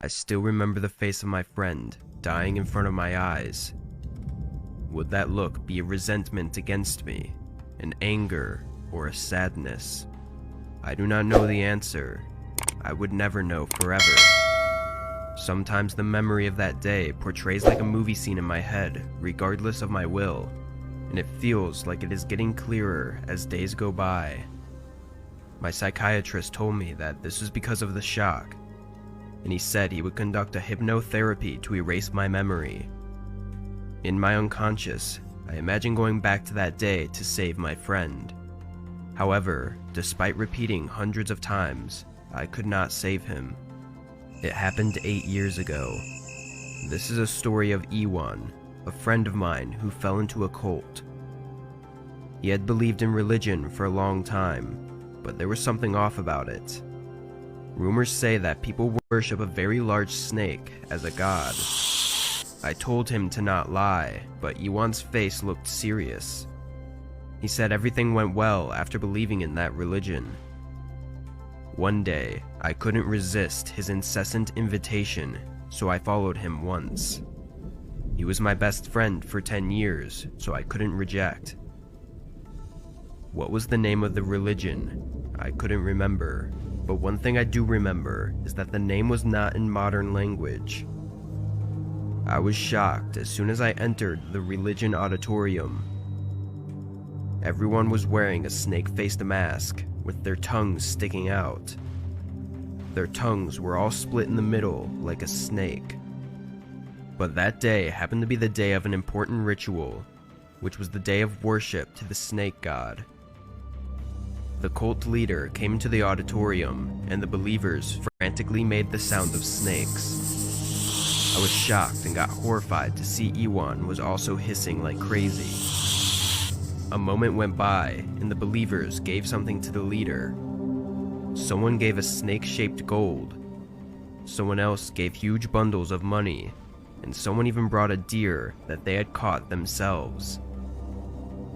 I still remember the face of my friend dying in front of my eyes. Would that look be a resentment against me, an anger, or a sadness? I do not know the answer. I would never know forever. Sometimes the memory of that day portrays like a movie scene in my head, regardless of my will, and it feels like it is getting clearer as days go by. My psychiatrist told me that this was because of the shock, and he said he would conduct a hypnotherapy to erase my memory. In my unconscious, I imagine going back to that day to save my friend. However, despite repeating hundreds of times, I could not save him. It happened 8 years ago. This is a story of Ewan, a friend of mine who fell into a cult. He had believed in religion for a long time, but there was something off about it. Rumors say that people worship a very large snake as a god. I told him to not lie, but Ewan's face looked serious. He said everything went well after believing in that religion. One day, I couldn't resist his incessant invitation, so I followed him once. He was my best friend for 10 years, so I couldn't reject. What was the name of the religion? I couldn't remember, but one thing I do remember is that the name was not in modern language. I was shocked as soon as I entered the religion auditorium. Everyone was wearing a snake-faced mask, with their tongues sticking out. Their tongues were all split in the middle like a snake. But that day happened to be the day of an important ritual, which was the day of worship to the snake god. The cult leader came into the auditorium, and the believers frantically made the sound of snakes. I was shocked and got horrified to see Ewan was also hissing like crazy. A moment went by, and the believers gave something to the leader. Someone gave a snake-shaped gold. Someone else gave huge bundles of money, and someone even brought a deer that they had caught themselves.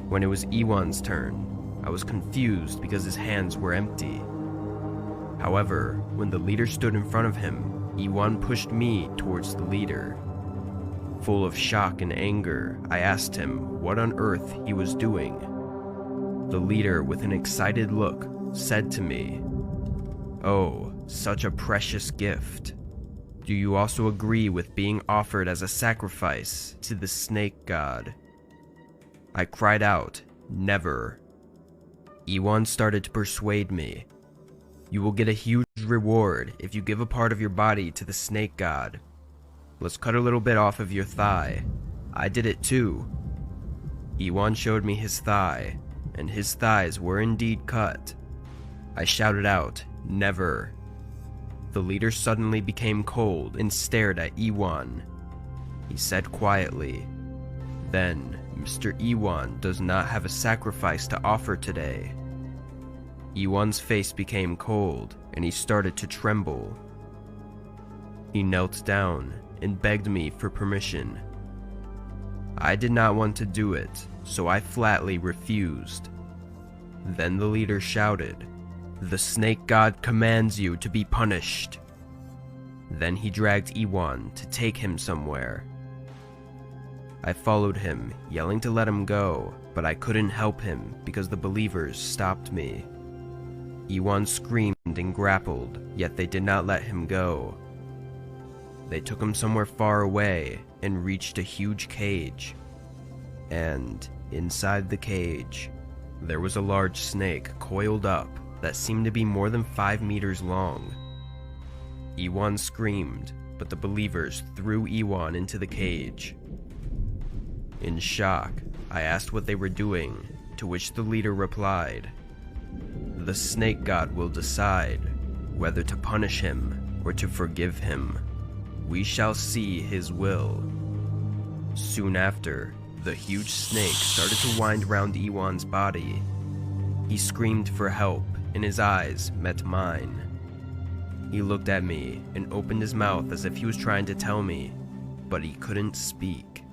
When it was Ewan's turn, I was confused because his hands were empty. However, when the leader stood in front of him, Ewan pushed me towards the leader. Full of shock and anger, I asked him what on earth he was doing. The leader, with an excited look, said to me, "Oh, such a precious gift. Do you also agree with being offered as a sacrifice to the snake god?" I cried out, "Never." Ewan started to persuade me. "You will get a huge reward if you give a part of your body to the snake god. Let's cut a little bit off of your thigh. I did it too." Ewan showed me his thigh, and his thighs were indeed cut. I shouted out, "Never." The leader suddenly became cold and stared at Ewan. He said quietly, "Then, Mr. Ewan does not have a sacrifice to offer today." Ewan's face became cold, and he started to tremble. He knelt down and begged me for permission. I did not want to do it, so I flatly refused. Then the leader shouted, "The snake god commands you to be punished." Then he dragged Ewan to take him somewhere. I followed him, yelling to let him go, but I couldn't help him because the believers stopped me. Ewan screamed and grappled, yet they did not let him go. They took him somewhere far away and reached a huge cage. And inside the cage, there was a large snake coiled up that seemed to be more than 5 meters long. Ewan screamed, but the believers threw Ewan into the cage. In shock, I asked what they were doing, to which the leader replied, "The snake god will decide whether to punish him or to forgive him. We shall see his will." Soon after, the huge snake started to wind round Ewan's body. He screamed for help, and his eyes met mine. He looked at me and opened his mouth as if he was trying to tell me, but he couldn't speak.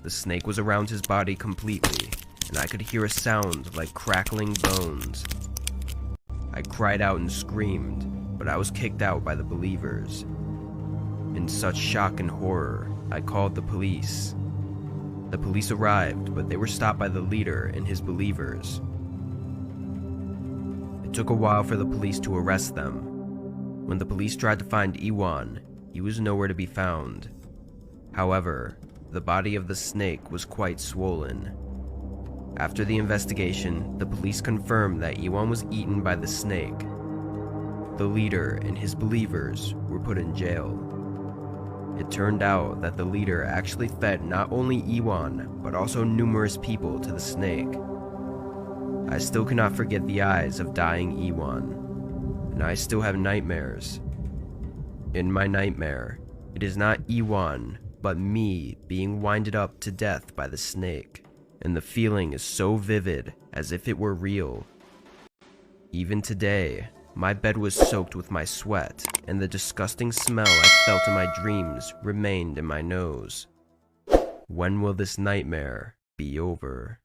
The snake was around his body completely, and I could hear a sound like crackling bones. I cried out and screamed, but I was kicked out by the believers. In such shock and horror, I called the police. The police arrived, but they were stopped by the leader and his believers. It took a while for the police to arrest them. When the police tried to find Iwan, he was nowhere to be found. However, the body of the snake was quite swollen. After the investigation, the police confirmed that Iwan was eaten by the snake. The leader and his believers were put in jail. It turned out that the leader actually fed not only Iwan, but also numerous people to the snake. I still cannot forget the eyes of dying Iwan, and I still have nightmares. In my nightmare, it is not Iwan, but me being winded up to death by the snake, and the feeling is so vivid as if it were real. Even today, my bed was soaked with my sweat, and the disgusting smell I felt in my dreams remained in my nose. When will this nightmare be over?